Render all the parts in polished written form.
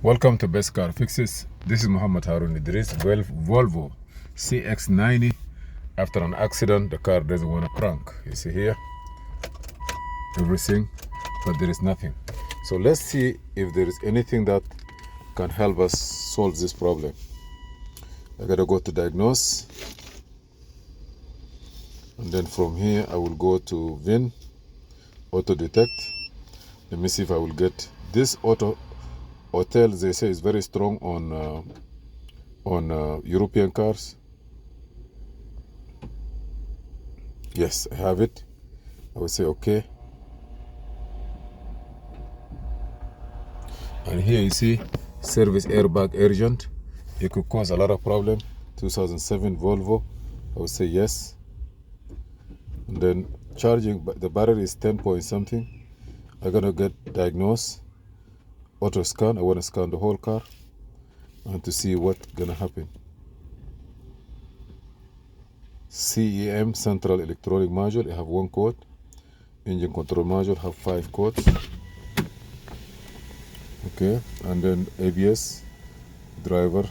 Welcome to Best Car Fixes. This is Muhammad Harun Idris. Volvo CX90. After an accident, the car doesn't want to crank. You see here, everything, but there is nothing. So let's see if there is anything that can help us solve this problem. I gotta go to diagnose, and then from here I will go to VIN, auto detect. Let me see if I will get this auto hotel. They say is very strong on European cars. Yes, I have it. I will say okay. And here you see service airbag urgent. It could cause a lot of problem. 2007 Volvo. I will say yes. And then charging, the battery is 10 point something. I'm gonna get diagnosed. Auto scan. I want to scan the whole car and to see what's gonna happen. CEM central electronic module. I have 1 code. Engine control module have 5 codes. Okay, and then ABS driver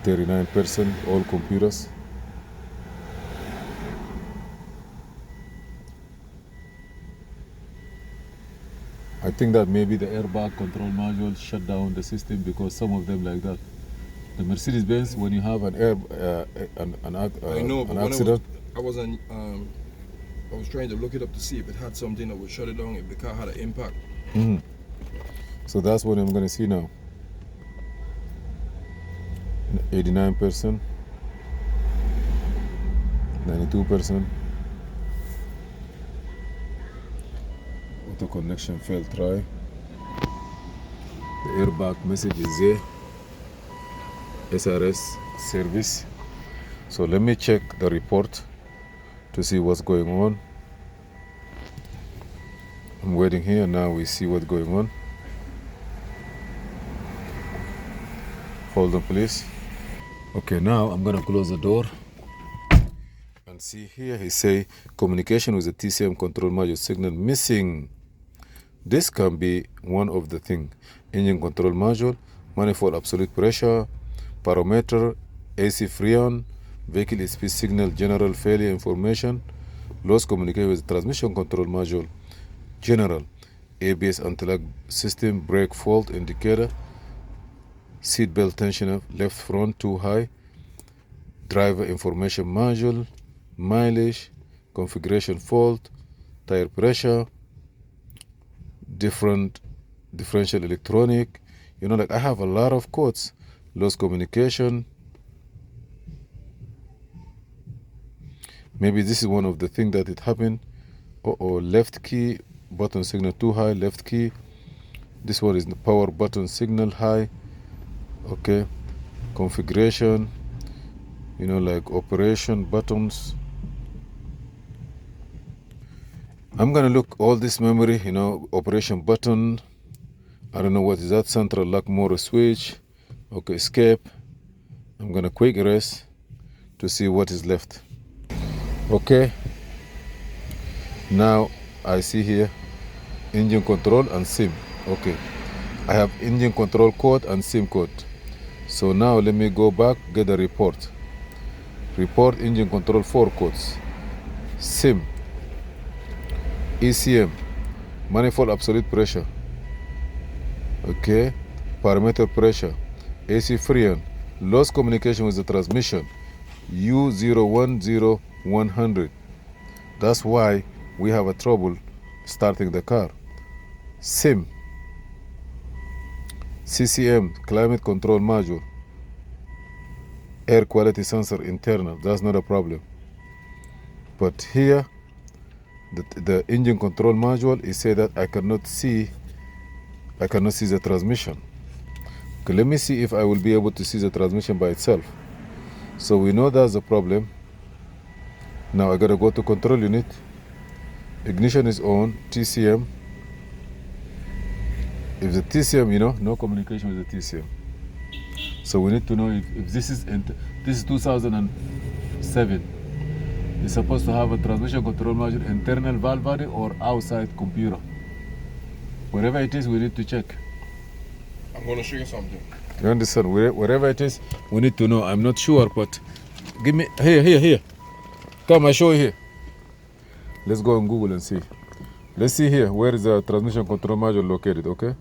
39%, all computers. I think that maybe the airbag control module shut down the system, because some of them like that. The Mercedes-Benz, when you have an accident. I was trying to look it up to see if it had something that would shut it down if the car had an impact. So that's what I'm going to see now. 89%, 92%. Auto connection failed, try. The airbag message is there. SRS service. So let me check the report to see what's going on. I'm waiting here. Now we see what's going on. Hold on, please. Okay, now I'm gonna close the door and see here. He say communication with the TCM control module signal missing. This can be one of the thing. Engine control module, manifold absolute pressure, parameter, AC freon, vehicle speed signal, general failure information, lost communication with the transmission control module, general, ABS anti-lock system, brake fault indicator, seat belt tensioner, left front too high, driver information module, mileage, configuration fault, tire pressure, differential electronic. You know, like I have a lot of codes. Lost communication. Maybe this is one of the things that it happened. Left key button signal too high, left key. This one is the power button signal high. Okay, configuration, you know, like operation buttons. I'm gonna look all this memory, you know, operation button. I don't know what is that. Central lock motor switch. Okay, escape. I'm gonna quick erase to see what is left. Okay, now I see here engine control and SIM. Okay, I have engine control code and SIM code. So now let me go back, get a report. Report engine control 4 codes. SIM, ECM, manifold absolute pressure. Okay, parameter pressure, AC freon, lost communication with the transmission, C010100. That's why we have a trouble starting the car. SIM, CCM, climate control module, air quality sensor internal. That's not a problem. But here, the engine control module is say that I cannot see the transmission. Okay, let me see if I will be able to see the transmission by itself. So we know that's the problem. Now I gotta go to control unit. Ignition is on, TCM. If the TCM, you know, no communication with the TCM. So we need to know if this is 2007. It's supposed to have a transmission control module, internal valve body or outside computer. Whatever it is, we need to check. I'm going to show you something. You understand? Wherever it is, we need to know. I'm not sure, but give me here. Come, I show you here. Let's go on Google and see. Let's see here. Where is the transmission control module located? Okay.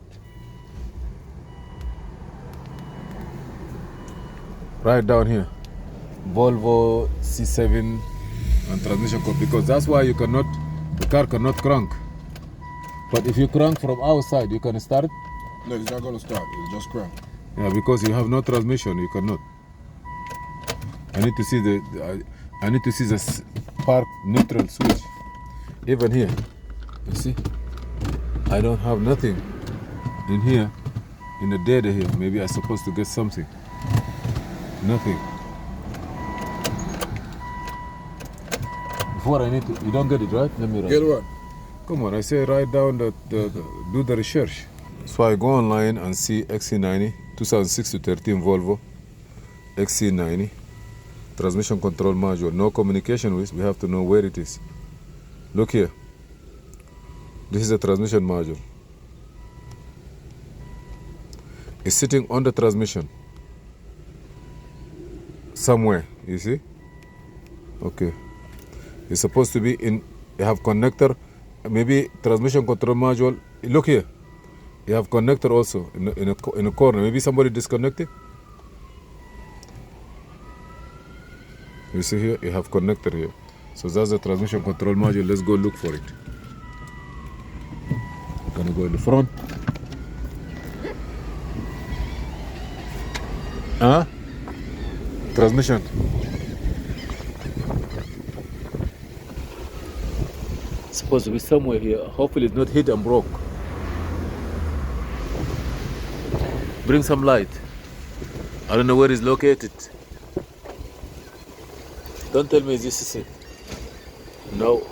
Right down here. Volvo C7 and transmission control, because that's why the car cannot crank. But if you crank from outside, you can start it. No, it's not going to start. It'll just crank. Yeah, because you have no transmission, you cannot. I need to see the spark neutral switch. Even here, you see, I don't have nothing in here, in the data here. Maybe I'm supposed to get something. Nothing. Before I need to, you don't get it, right? Let me write. Get what? Come on, I say write down do the research. So I go online and see XC90, 2006 to 13 Volvo, XC90, transmission control module, no communication with, we have to know where it is. Look here, this is a transmission module. It's sitting on the transmission, somewhere, you see? Okay, it's supposed to be in, you have connector, maybe transmission control module, look here. You have connector also in a corner. Maybe somebody disconnected. You see here, you have connector here. So that's the transmission control module. Let's go look for it. Gonna go in the front. Transmission. It's supposed to be somewhere here. Hopefully it's not hit and broke. Bring some light. I don't know where it's located. Don't tell me this is it. No.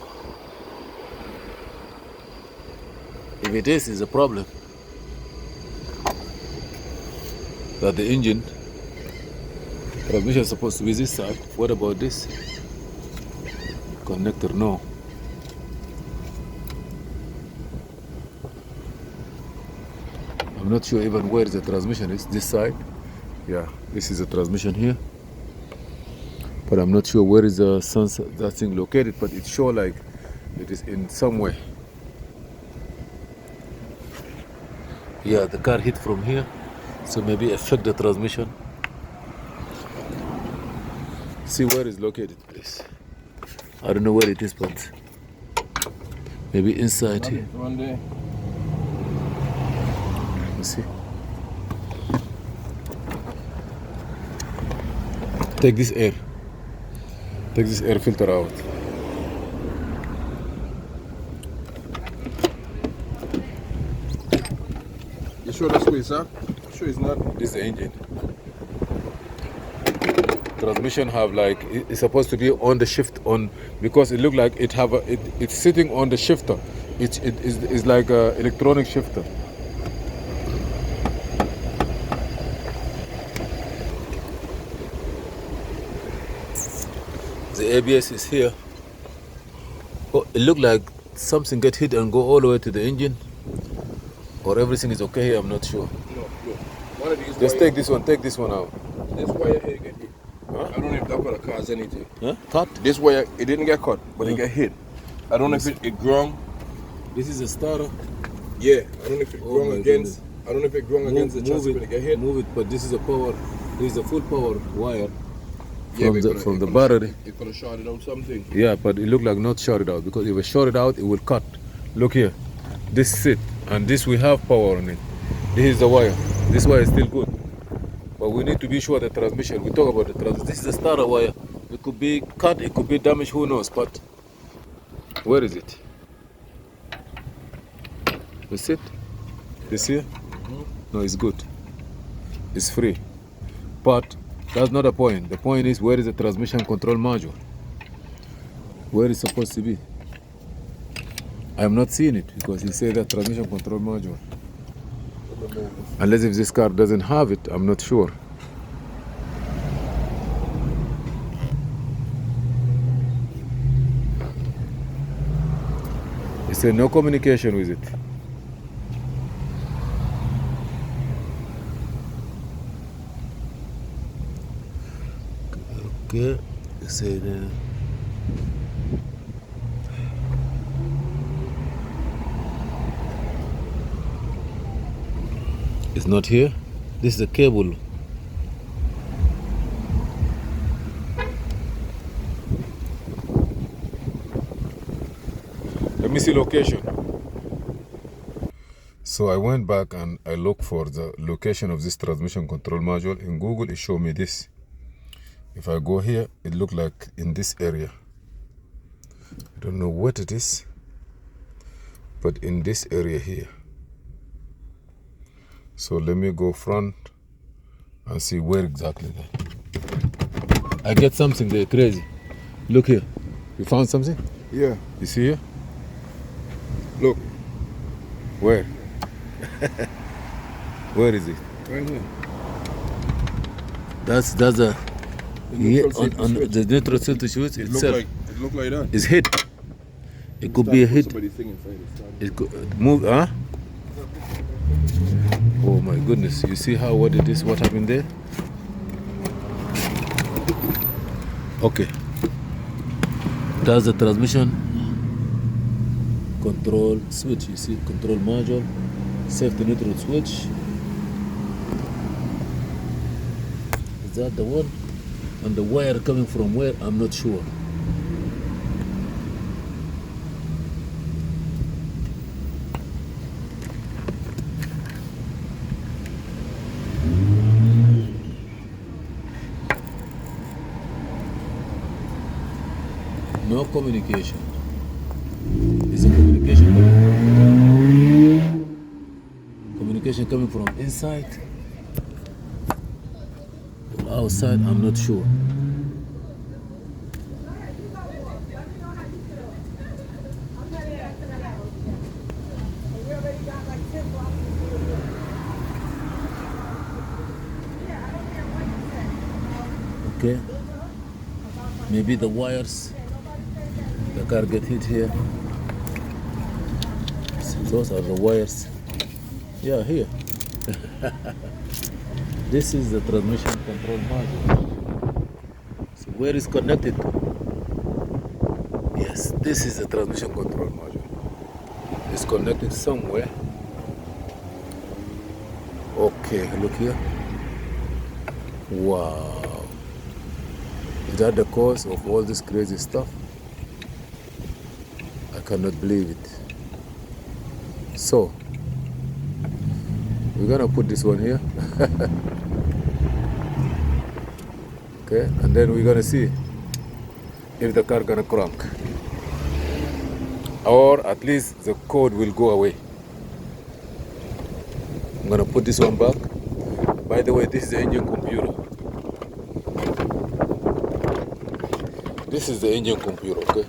If it is, it's a problem. That the engine transmission is supposed to be this side. What about this? Connector, no. I'm not sure even where the transmission is. This side, yeah, this is the transmission here, but I'm not sure where is the sensor, that thing located. But it sure like it is in somewhere. Yeah, the car hit from here, so maybe affect the transmission. See where it's located, please. I don't know where it is, but maybe inside here. One day. See, take this air filter out. You sure that's where it's at? Sure it's not. This is the engine. Transmission have like, it's supposed to be on the shift on, because it look like it's sitting on the shifter. It's like a electronic shifter. The ABS is here. Oh, it looked like something get hit and go all the way to the engine, or everything is okay here. I'm not sure. No, look. One of these Just take this one out. This wire here get hit. Huh? I don't know if that could have caused anything. Huh? Cut? This wire, it didn't get cut, but it got hit. I don't know if it grung. This is a starter. Yeah, I don't know if it grung against. Goodness. I don't know if it grung against the chassis when it got hit. Move it, but this is a power. This is a full power wire. Yeah, From the battery. It could have shorted out something. Yeah, but it looked like not shorted out, because if it shorted out, it will cut. Look here, this sit, and this we have power on it. This is the wire. This wire is still good, but we need to be sure the transmission. We talk about the transmission. This is the starter wire. It could be cut, it could be damaged. Who knows? But where is it? This it? This here? No, it's good. It's free, but that's not the point. The point is, where is the transmission control module? Where it's supposed to be? I am not seeing it, because he said that transmission control module. Unless if this car doesn't have it, I'm not sure. He said no communication with it. Okay, you say that. It's not here. This is the cable. Let me see location. So I went back and I looked for the location of this transmission control module. In Google, it showed me this. If I go here, it looked like in this area. I don't know what it is, but in this area here. So let me go front and see where exactly that. I get something there crazy. Look here. You found something? Yeah. You see here? Look. Where? Where is it? Right here. That's a The on the neutral safety switch It itself. look like that. It's hit. It could be a hit. Somebody thing inside it. It could move, huh? Oh my goodness! You see how what it is? What happened there? Okay. That's the transmission control switch. You see, control module, safety neutral switch. Is that the one? And the wire coming from where? I'm not sure. No communication. Is the communication coming from inside or outside? I'm not sure. Okay. Maybe the wires. The car get hit here. So those are the wires. Yeah, here. This is the transmission control module. So where is connected to? Yes, this is the transmission control module. It's connected somewhere. Okay, look here. Wow. Is that the cause of all this crazy stuff? I cannot believe it. So, we're gonna put this one here. Okay, and then we're gonna see if the car gonna crank. Or at least the code will go away. I'm gonna put this one back. By the way, this is the engine computer. This is the engine computer, okay?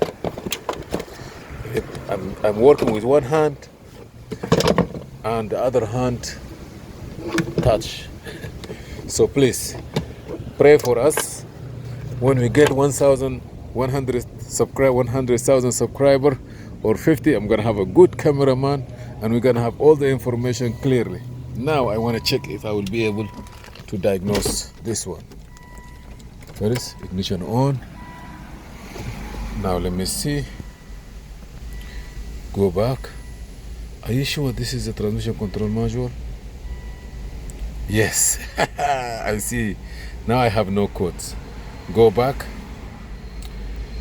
I'm working with one hand and the other hand touch. So please pray for us when we get 100,000 subscriber or 50. I'm gonna have a good cameraman and we're gonna have all the information clearly. Now I want to check if I will be able to diagnose this one. First, ignition on. Now let me see. Go back. Are you sure this is the transmission control module? Yes. I see. Now I have no codes. Go back.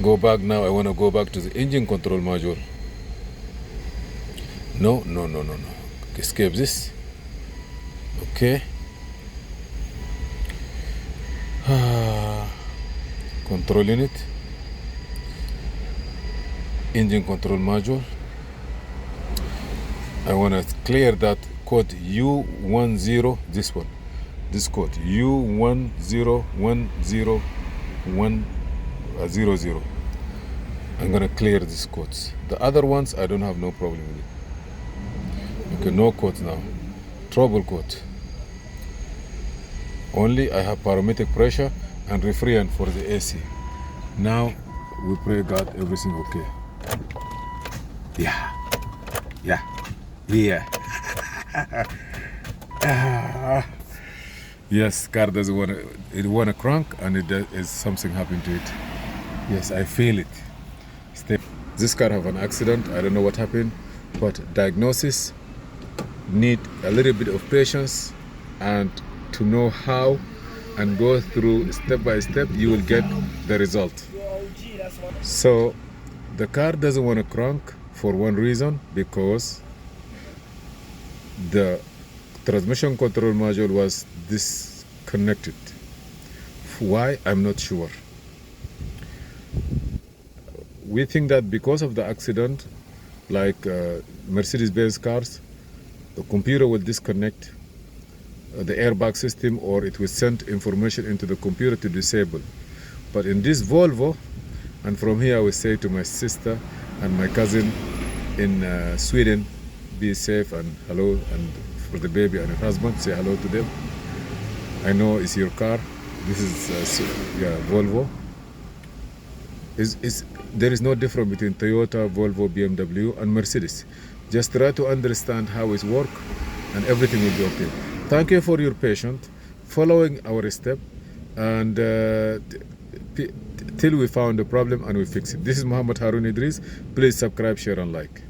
Go back now. I want to go back to the engine control module. No. Escape this. Okay. Control unit. Engine control module. I want to clear that code U10, this one. This code U101000. I'm going to clear these codes. The other ones, I don't have no problem with it. Okay, no codes now. Trouble code. Only I have parametric pressure and refrigerant for the AC. Now we pray God everything okay. Yeah. Yes, car doesn't want to, it want to crank and is something happened to it. Yes, I feel it. This car have an accident. I don't know what happened, but diagnosis need a little bit of patience and to know how and go through step by step, you will get the result. So the car doesn't want to crank for one reason, because the transmission control module was disconnected. Why? I'm not sure. We think that because of the accident, like Mercedes-Benz cars, the computer will disconnect the airbag system, or it will send information into the computer to disable. But in this Volvo, and from here I will say to my sister and my cousin in Sweden, be safe and hello, and for the baby and her husband, say hello to them. I know it's your car. This is Volvo. There is no difference between Toyota, Volvo, BMW, and Mercedes. Just try to understand how it works, and everything will be okay. Thank you for your patience, following our step, and till we found the problem and we fix it. This is Muhammad Harun Idris. Please subscribe, share, and like.